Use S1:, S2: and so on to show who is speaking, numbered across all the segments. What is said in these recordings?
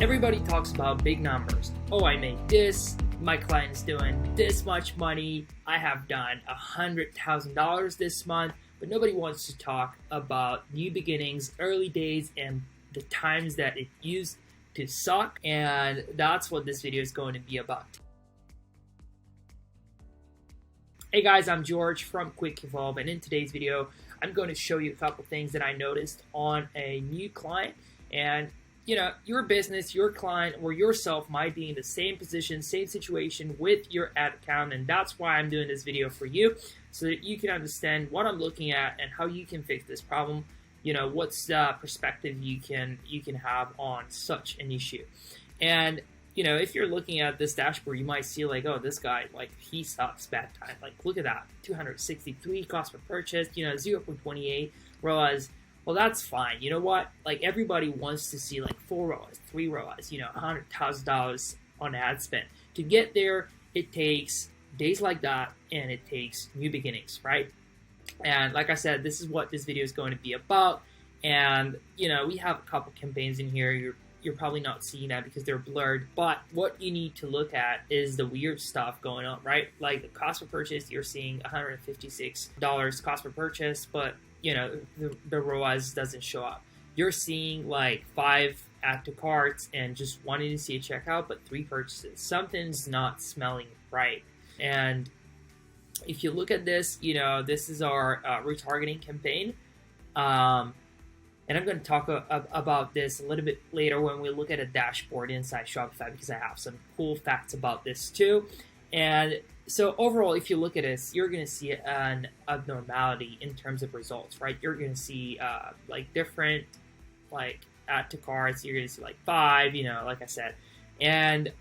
S1: Everybody talks about big numbers. Oh, I made this, my client is doing this much money, I have done $100,000 this month, but nobody wants to talk about new beginnings, early days, and the times that it used to suck, and that's what this video is going to be about. Hey guys, I'm George from Quick Evolve, and in today's video, I'm going to show you a couple things that I noticed on a new client. And you know, your business, your client, or yourself might be in the same position, same situation with your ad account, and that's why I'm doing this video for you, so that you can understand what I'm looking at and how you can fix this problem. You know, what's the perspective you can have on such an issue. And you know, if you're looking at this dashboard, you might see like, oh, this guy, like, he sucks bad time. Like, look at that, 263 cost per purchase, you know, 0.28 ROAS. Well, that's fine. You know what? Like, everybody wants to see like 4 ROAS, 3 ROAS, you know, $100,000 on ad spend. To get there, it takes days like that, and it takes new beginnings, right? And like I said, this is what this video is going to be about. And you know, we have a couple campaigns in here. You're probably not seeing that because they're blurred, but what you need to look at is the weird stuff going on, right? Like the cost per purchase, you're seeing $156 cost per purchase, but you know, the ROAS doesn't show up. You're seeing like 5 add to carts and just wanting to see a checkout, but 3 purchases. Something's not smelling right. And if you look at this, you know, this is our retargeting campaign. And I'm going to talk about this a little bit later when we look at a dashboard inside Shopify, because I have some cool facts about this too. And so overall, if you look at this, you're going to see an abnormality in terms of results, right? You're going to see like different like add to carts. You're going to see like 5, you know, like I said. And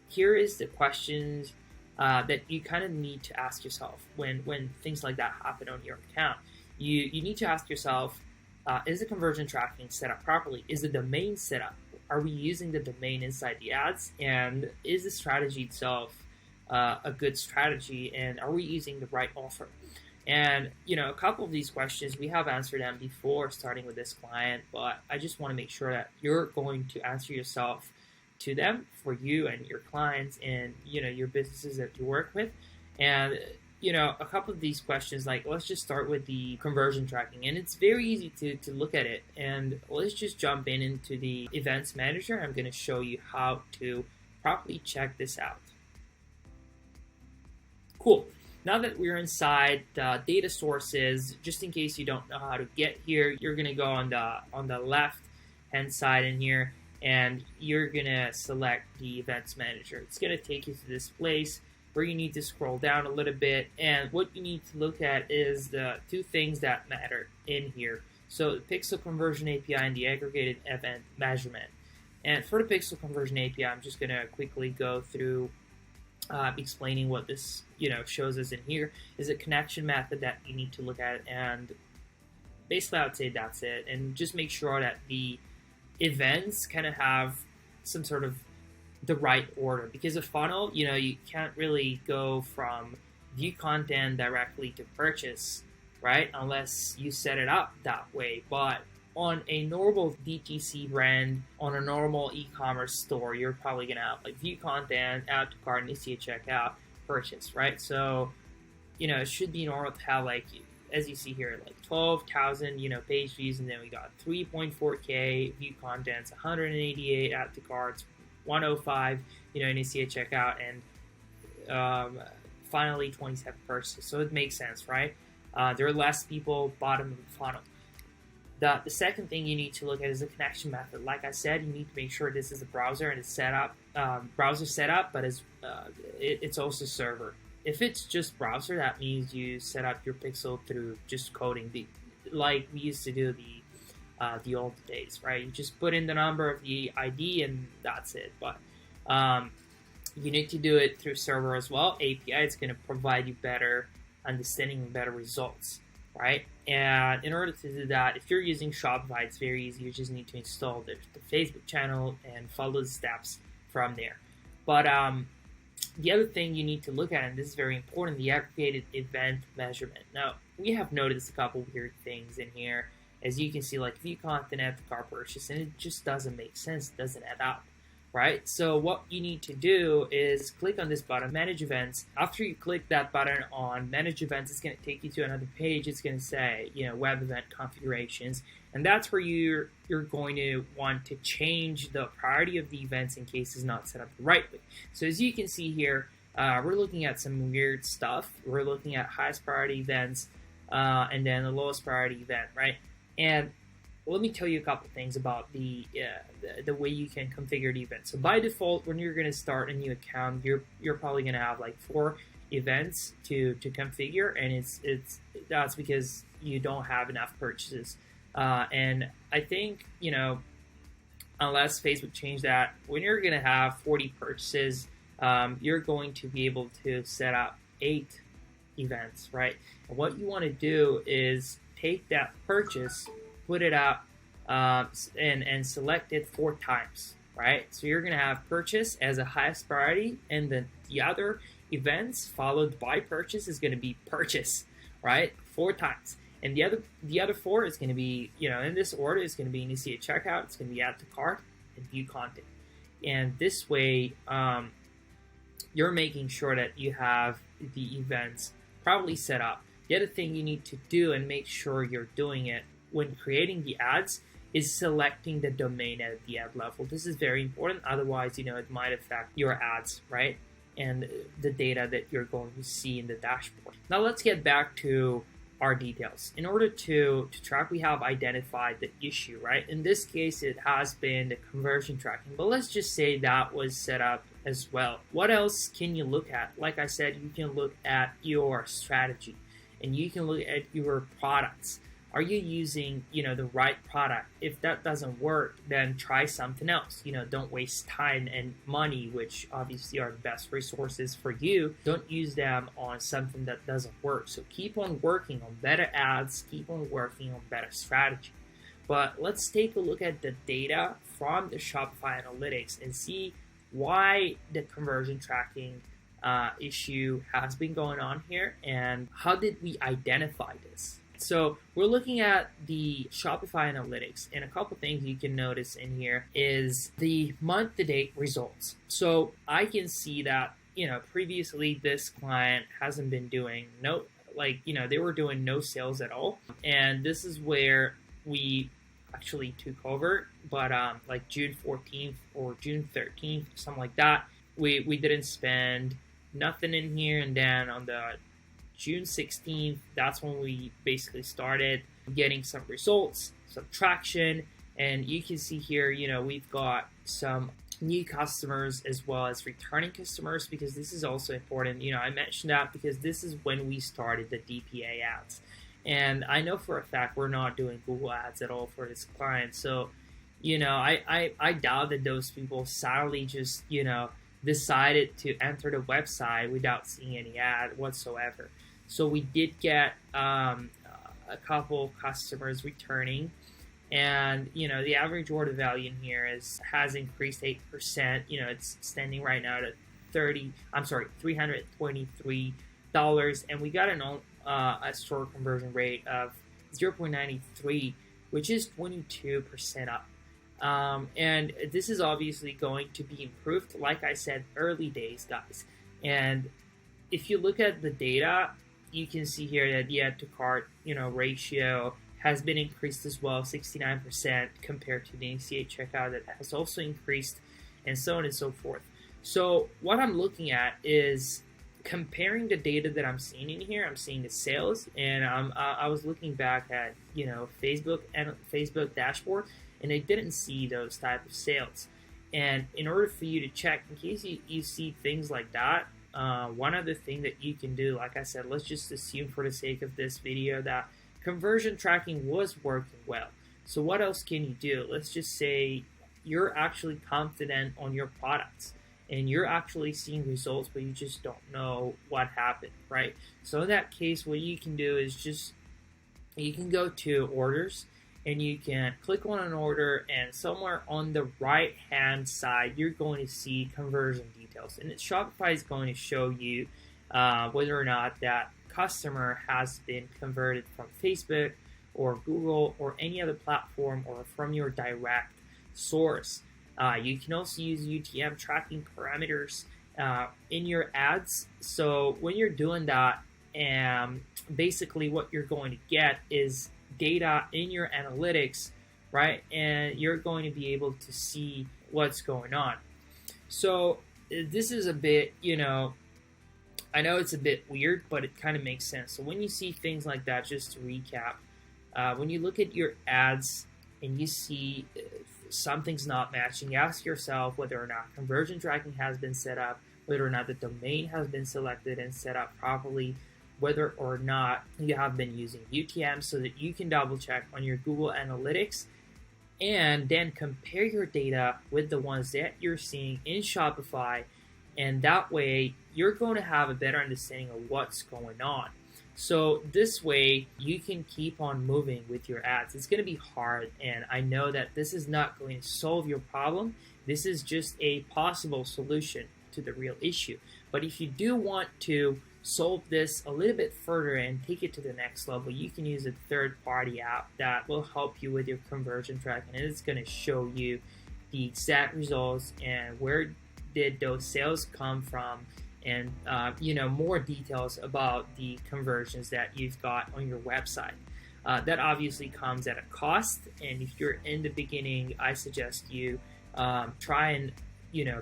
S1: here is the questions that you kind of need to ask yourself when things like that happen on your account. You need to ask yourself, is the conversion tracking set up properly? Is the domain set up? Are we using the domain inside the ads? And is the strategy itself a good strategy? And are we using the right offer? And you know, a couple of these questions, we have answered them before starting with this client, but I just want to make sure that you're going to answer yourself to them for you and your clients and, you know, your businesses that you work with. And you know, a couple of these questions, like let's just start with the conversion tracking, and it's very easy to look at it. And let's just jump into the events manager. I'm going to show you how to properly check this out. Cool. Now that we're inside the data sources, just in case you don't know how to get here, you're going to go on the left hand side in here, and you're going to select the events manager. It's going to take you to this place where you need to scroll down a little bit, and what you need to look at is the 2 things that matter in here. So the pixel conversion API and the aggregated event measurement. And for the pixel conversion API, I'm just going to quickly go through explaining what this, you know, shows us in here. Is a connection method that you need to look at, and basically I would say that's it. And just make sure that the events kind of have some sort of the right order, because a funnel, you know, you can't really go from view content directly to purchase, right, unless you set it up that way. But on a normal DTC brand, on a normal e-commerce store, you're probably gonna have like view content, add to cart, and see a checkout, purchase, right? So you know, it should be normal to have, like, as you see here, like 12,000, you know, page views, and then we got 3.4K view contents, 188 add to carts, 105, you know, and you see a checkout, and finally 27 purchases. So it makes sense, right? There are less people bottom of the funnel. The second thing you need to look at is the connection method. Like I said, you need to make sure this is a browser and it's set up, browser setup, but it's also server. If it's just browser, that means you set up your pixel through just coding, like we used to do the old days, right? You just put in the number of the ID and that's it. But you need to do it through server as well. API, it's going to provide you better understanding and better results, right? And in order to do that, if you're using Shopify, it's very easy. You just need to install the Facebook channel and follow the steps from there. But the other thing you need to look at, and this is very important, the aggregated event measurement. Now, we have noticed a couple weird things in here. as you can see, like view content, add to cart purchase, and it just doesn't make sense, doesn't add up, right? So what you need to do is click on this button, Manage Events. After you click that button on Manage Events, it's going to take you to another page. It's going to say, Web Event Configurations, and that's where you're going to want to change the priority of the events in case it's not set up the right way. So as you can see here, we're looking at some weird stuff. We're looking at highest priority events and then the lowest priority event, right? And let me tell you a couple things about the way you can configure the event. So by default, when you're going to start a new account, you're probably going to have like 4 events to configure, and that's because you don't have enough purchases. And I think unless Facebook changed that, when you're going to have 40 purchases, you're going to be able to set up 8 events, right? And what you want to do is take that purchase, put it up, and select it 4 times, right? So you're going to have purchase as a highest priority, and then the other events followed by purchase is going to be purchase, right? 4 times. And the other 4 is going to be, in this order, it's going to be initiate checkout, it's going to be add to cart, and view content. And this way, you're making sure that you have the events probably set up. The other thing you need to do and make sure you're doing it when creating the ads is selecting the domain at the ad level. This is very important. Otherwise, it might affect your ads, right? And the data that you're going to see in the dashboard. Now let's get back to our details. In order to track, we have identified the issue, right? In this case, it has been the conversion tracking, but let's just say that was set up as well. What else can you look at? Like I said, you can look at your strategy, and you can look at your products. Are you using, the right product? If that doesn't work, then try something else. Don't waste time and money, which obviously are the best resources for you. Don't use them on something that doesn't work. So keep on working on better ads, keep on working on better strategy. But let's take a look at the data from the Shopify Analytics and see why the conversion tracking issue has been going on here, and how did we identify this? So we're looking at the Shopify Analytics, and a couple things you can notice in here is the month-to-date results. So I can see that, previously this client hasn't been doing they were doing no sales at all. And this is where we actually took over, but like June 14th or June 13th, something like that, we didn't spend nothing in here. And then on the June 16th, that's when we basically started getting some results, some traction. And you can see here, we've got some new customers as well as returning customers, because this is also important. I mentioned that because this is when we started the DPA ads. And I know for a fact we're not doing Google ads at all for this client. So, I doubt that those people sadly just, decided to enter the website without seeing any ad whatsoever. So we did get a couple customers returning, and the average order value in here has increased 8%. It's standing right now at $323, and we got a store conversion rate of 0.93, which is 22% up. And this is obviously going to be improved. Like I said, early days, guys. And if you look at the data, you can see here that the add to cart, ratio has been increased as well, 69% compared to the initiate checkout that has also increased, and so on and so forth. So what I'm looking at is comparing the data that I'm seeing in here. I'm seeing the sales, and I was looking back at Facebook and Facebook dashboard, and I didn't see those type of sales. And in order for you to check, in case you see things like that, one other thing that you can do, like I said, let's just assume for the sake of this video that conversion tracking was working well. So what else can you do? Let's just say you're actually confident on your products and you're actually seeing results, but you just don't know what happened, right? So in that case, what you can do is you can go to orders, and you can click on an order, and somewhere on the right hand side you're going to see conversion details, and Shopify is going to show you whether or not that customer has been converted from Facebook or Google or any other platform or from your direct source. You can also use UTM tracking parameters in your ads. So when you're doing that, basically what you're going to get is data in your analytics, right? And you're going to be able to see what's going on. So this is a bit, I know it's a bit weird, but it kind of makes sense. So when you see things like that, just to recap, when you look at your ads and you see something's not matching, ask yourself whether or not conversion tracking has been set up, whether or not the domain has been selected and set up properly, whether or not you have been using UTM, so that you can double check on your Google Analytics and then compare your data with the ones that you're seeing in Shopify. And that way you're going to have a better understanding of what's going on. So this way you can keep on moving with your ads. It's going to be hard, and I know that this is not going to solve your problem. This is just a possible solution to the real issue. But if you do want to solve this a little bit further and take it to the next level, you can use a third-party app that will help you with your conversion tracking, and it's going to show you the exact results and where did those sales come from, and more details about the conversions that you've got on your website. That obviously comes at a cost, and if you're in the beginning, I suggest you try and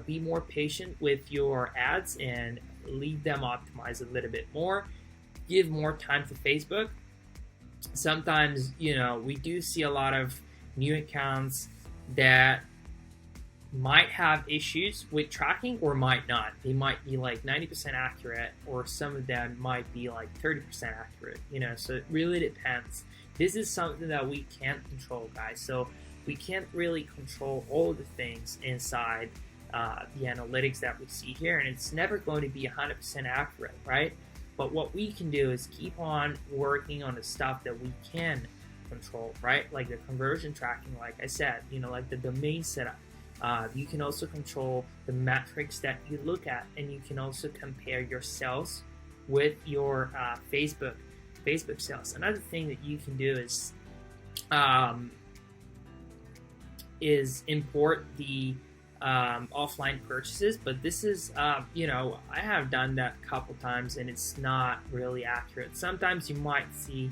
S1: be more patient with your ads and leave them optimized a little bit more. Give more time to Facebook. Sometimes we do see a lot of new accounts that might have issues with tracking or might not. They might be like 90% accurate, or some of them might be like 30% accurate, so it really depends. This is something that we can't control, guys. So we can't really control all of the things inside the analytics that we see here, and it's never going to be 100% accurate, right? But what we can do is keep on working on the stuff that we can control, right? Like the conversion tracking, like I said, like the domain setup. You can also control the metrics that you look at, and you can also compare your sales with your Facebook sales. Another thing that you can do is import the offline purchases, but this is I have done that a couple times, and it's not really accurate. Sometimes you might see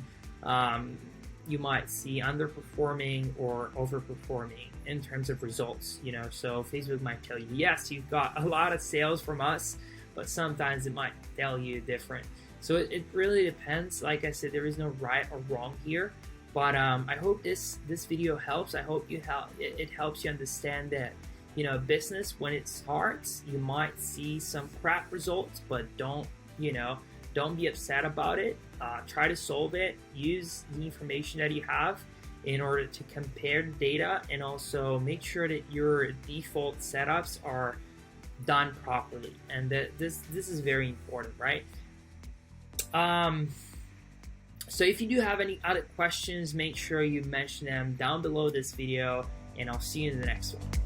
S1: underperforming or overperforming in terms of results, so Facebook might tell you, yes, you've got a lot of sales from us, but sometimes it might tell you different. So it really depends. Like I said, there is no right or wrong here, but I hope this video helps. I hope it helps you understand that business, when it starts, you might see some crap results, but don't be upset about it. Try to solve it. Use the information that you have in order to compare the data, and also make sure that your default setups are done properly. And that this is very important, right? So if you do have any other questions, make sure you mention them down below this video, and I'll see you in the next one.